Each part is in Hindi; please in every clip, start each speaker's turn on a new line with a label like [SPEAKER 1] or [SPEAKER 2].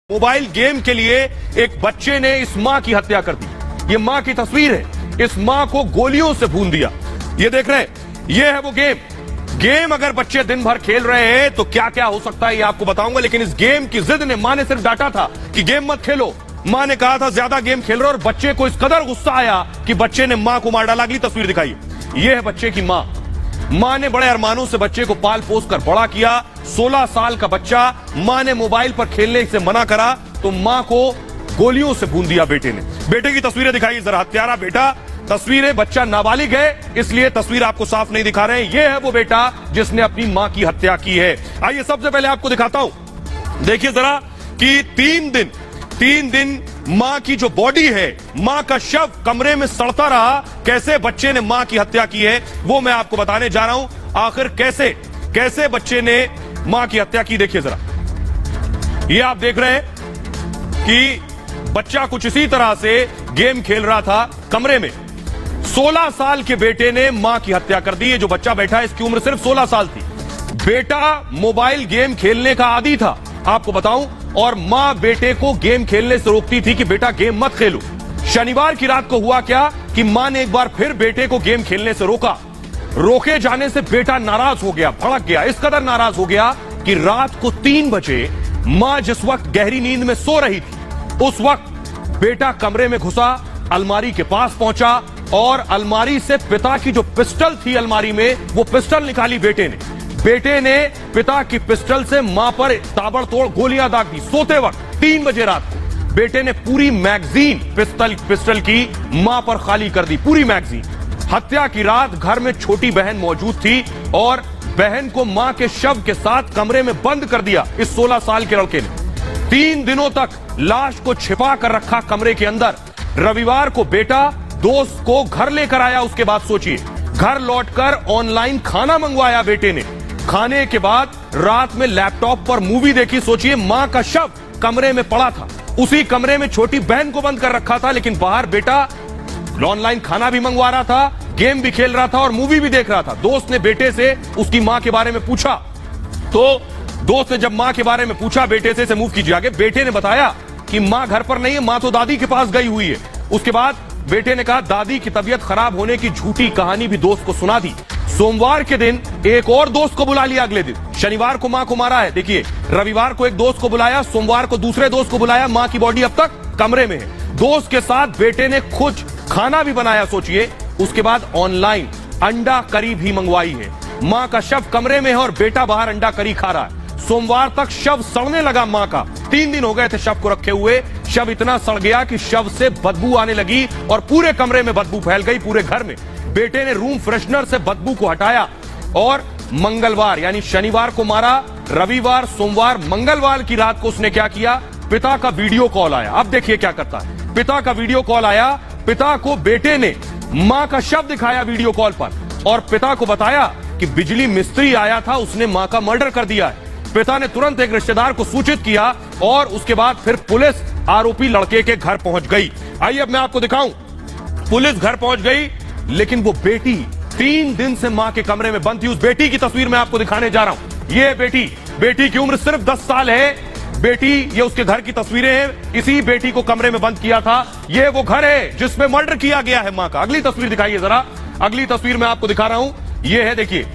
[SPEAKER 1] मोबाइल गेम के लिए एक बच्चे ने इस मां की हत्या कर दी। ये मां की तस्वीर है। इस मां को गोलियों से भून दिया। ये देख रहे हैं, ये है वो गेम अगर बच्चे दिन भर खेल रहे हैं तो क्या क्या हो सकता है ये आपको बताऊंगा। लेकिन इस गेम की जिद ने, मां ने सिर्फ डांटा था कि गेम मत खेलो। मां ने कहा था ज्यादा गेम खेल रहे हो, और बच्चे को इस कदर गुस्सा आया कि बच्चे ने मां को मार डाला। अगली तस्वीर दिखाइए, यह है बच्चे की मां। मां ने बड़े अरमानों से बच्चे को पाल पोस कर बड़ा किया। 16 साल का बच्चा, मां ने मोबाइल पर खेलने से मना करा तो मां को गोलियों से भून दिया बेटे ने। बेटे की तस्वीरें दिखाइए जरा, हत्यारा बेटा। तस्वीरें, बच्चा नाबालिग है इसलिए तस्वीर आपको साफ नहीं दिखा रहे हैं। यह है वो बेटा जिसने अपनी मां की हत्या की है। आइए सबसे पहले आपको दिखाता हूं, देखिए जरा कि 3 दिन मां की जो बॉडी है, मां का शव कमरे में सड़ता रहा। कैसे बच्चे ने मां की हत्या की है वो मैं आपको बताने जा रहा हूं। आखिर कैसे बच्चे ने मां की हत्या की, देखिए जरा। ये आप देख रहे हैं कि बच्चा कुछ इसी तरह से गेम खेल रहा था कमरे में। 16 साल के बेटे ने मां की हत्या कर दी। ये जो बच्चा बैठा है इसकी उम्र सिर्फ 16 साल थी। बेटा मोबाइल गेम खेलने का आदी था आपको बताऊं, और मां बेटे को गेम खेलने से रोकती थी कि बेटा गेम मत खेलो। शनिवार की रात को हुआ क्या कि मां ने एक बार फिर बेटे को गेम खेलने से रोका। रोके जाने से बेटा नाराज हो गया, भड़क गया। इस कदर नाराज हो गया कि रात को 3 बजे मां जिस वक्त गहरी नींद में सो रही थी उस वक्त बेटा कमरे में घुसा, अलमारी के पास पहुंचा और अलमारी से पिता की जो पिस्टल थी अलमारी में, वो पिस्टल निकाली बेटे ने पिता की पिस्टल से मां पर ताबड़तोड़ गोलियां दाग दी। सोते वक्त 3 बजे रात को बेटे ने पूरी मैगजीन पिस्टल की मां पर खाली कर दी, पूरी मैगजीन। हत्या की रात घर में छोटी बहन मौजूद थी और बहन को मां के शव के साथ कमरे में बंद कर दिया इस 16 साल के लड़के ने। 3 दिनों तक लाश को छिपा कर रखा कमरे के अंदर। रविवार को बेटा दोस्त को घर लेकर आया। उसके बाद सोचिए, घर लौटकर ऑनलाइन खाना मंगवाया बेटे ने। खाने के बाद रात में लैपटॉप पर मूवी देखी। सोचिए, मां का शव कमरे में पड़ा था, उसी कमरे में छोटी बहन को बंद कर रखा था, लेकिन बाहर बेटा ऑनलाइन खाना भी मंगवा रहा था, गेम भी खेल रहा था और मूवी भी देख रहा था। दोस्त ने बेटे से उसकी मां के बारे में पूछा, तो दोस्त ने जब मां के बारे में पूछा बेटे से मूव कीजिए आगे, बेटे ने बताया कि मां घर पर नहीं है, मां तो दादी के पास गई हुई है। उसके बाद बेटे ने कहा दादी की तबीयत खराब होने की झूठी कहानी भी दोस्त को सुना दी। सोमवार के दिन एक और दोस्त को बुला लिया। अगले दिन शनिवार को मां को मारा है, देखिए रविवार को एक दोस्त को बुलाया, सोमवार को दूसरे दोस्त को बुलाया। मां की बॉडी अब तक कमरे में है। दोस्त के साथ बेटे ने खुद खाना भी बनाया। सोचिए, उसके बाद ऑनलाइन अंडा करी भी मंगवाई है। मां का शव कमरे में है और बेटा बाहर अंडा करी खा रहा है। सोमवार तक शव सड़ने लगा मां का। 3 दिन हो गए थे शव को रखे हुए। शव इतना सड़ गया कि शव से बदबू आने लगी और पूरे कमरे में बदबू फैल गई, पूरे घर में। बेटे ने रूम फ्रेशनर से बदबू को हटाया और मंगलवार यानी शनिवार को मारा। रविवार, सोमवार, मंगलवार की रात को उसने क्या किया, पिता का वीडियो कॉल आया। अब देखिए क्या करता है। पिता का वीडियो कॉल आया, पिता को बेटे ने मां का शव दिखाया वीडियो कॉल पर और पिता को बताया कि बिजली मिस्त्री आया था, उसने मां का मर्डर कर दिया है। पिता ने तुरंत एक रिश्तेदार को सूचित किया और उसके बाद फिर पुलिस आरोपी लड़के के घर पहुंच गई। आइए अब मैं आपको दिखाऊं, पुलिस घर पहुंच गई, लेकिन वो बेटी 3 दिन से मां के कमरे में बंद थी। उस बेटी की तस्वीर मैं आपको दिखाने जा रहा हूं। ये बेटी की उम्र सिर्फ 10 साल है। बेटी, ये उसके घर की तस्वीरें हैं। इसी बेटी को कमरे में बंद किया था। ये वो घर है जिसमें मर्डर किया गया है मां का। अगली तस्वीर दिखाइए जरा। अगली तस्वीर मैं आपको दिखा रहा हूं। ये है, देखिए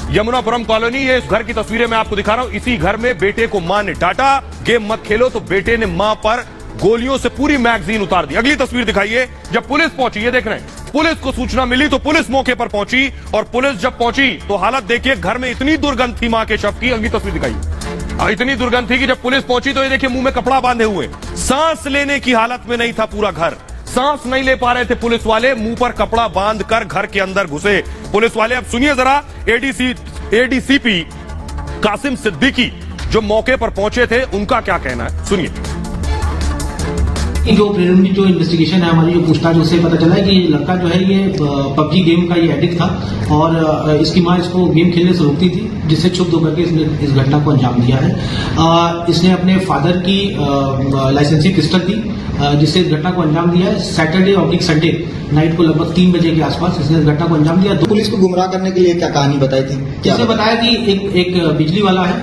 [SPEAKER 1] यमुनापुरम कॉलोनी। ये इस घर की तस्वीरें मैं आपको दिखा रहा हूं। इसी घर में बेटे को मां ने डांटा, गेम मत खेलो, तो बेटे ने मां पर गोलियों से पूरी मैगजीन उतार दी। अगली तस्वीर दिखाइए। जब पुलिस पहुंची, ये देख रहे हैं, पुलिस को सूचना मिली तो पुलिस मौके पर पहुंची और पुलिस जब पहुंची तो हालत देखिए, घर में इतनी दुर्गंध थी मां के शव की। अगली तस्वीर दिखाइए। इतनी दुर्गंध थी कि जब पुलिस पहुंची तो ये देखिए मुंह में कपड़ा बांधे हुए, सांस लेने की हालत में नहीं था पूरा घर। सांस नहीं ले पा रहे थे पुलिस वाले, मुंह पर कपड़ा बांधकर घर के अंदर घुसे पुलिस वाले। अब सुनिए जरा एडीसीपी कासिम सिद्दीकी जो मौके पर पहुंचे थे, उनका क्या कहना है, सुनिए।
[SPEAKER 2] जो प्रिलिमिनरी जो इन्वेस्टिगेशन है हमारी जो पूछताछ उससे पता चला है कि ये लड़का जो है ये पबजी गेम का ये एडिक्ट था और इसकी माँ इसको गेम खेलने से रोकती थी, जिससे क्षुब्ध होकर के इसने इस घटना को अंजाम दिया है। इसने अपने फादर की लाइसेंसी पिस्टल दी, जिससे इस घटना को अंजाम दिया है। सैटरडे और संडे नाइट को लगभग 3 बजे के आसपास इसने इस घटना को अंजाम दिया।
[SPEAKER 3] पुलिस को गुमराह करने के लिए क्या कहानी बताई थी?
[SPEAKER 2] इसने बताया कि एक बिजली वाला है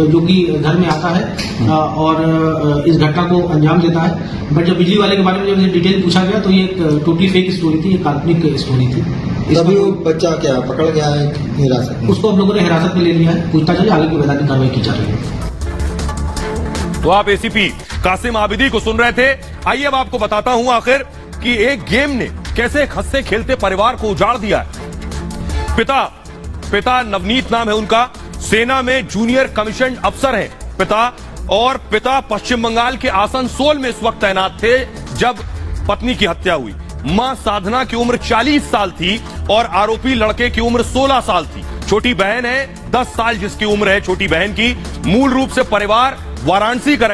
[SPEAKER 2] जो कि घर में आता है और इस घटना को अंजाम देता है। बट जब बिजली वाले के बारे में जब डिटेल पूछा गया तो ये एक टोटली फेक स्टोरी थी, एक काल्पनिक स्टोरी थी।
[SPEAKER 3] तभी वो बच्चा क्या पकड़ गया है हिरासत में?
[SPEAKER 2] उसको हम लोगों ने हिरासत में ले लिया है, पूछताछ आगे की वैधानिक कार्रवाई की जा रही है।
[SPEAKER 1] तो आप एसीपी कासिम आबिदी को सुन रहे थे। आइए अब आपको बताता हूं आखिर कि एक गेम ने कैसे एक हंसते खेलते परिवार को उजाड़ दिया है। पिता नवनीत नाम है उनका, सेना में जूनियर कमीशन अफसर हैं पिता पश्चिम बंगाल के आसनसोल में इस वक्त तैनात थे जब पत्नी की हत्या हुई। मां साधना की उम्र 40 साल थी और आरोपी लड़के की उम्र 16 साल थी। छोटी बहन है 10 साल जिसकी उम्र है छोटी बहन की। मूल रूप से परिवार वाराणसी का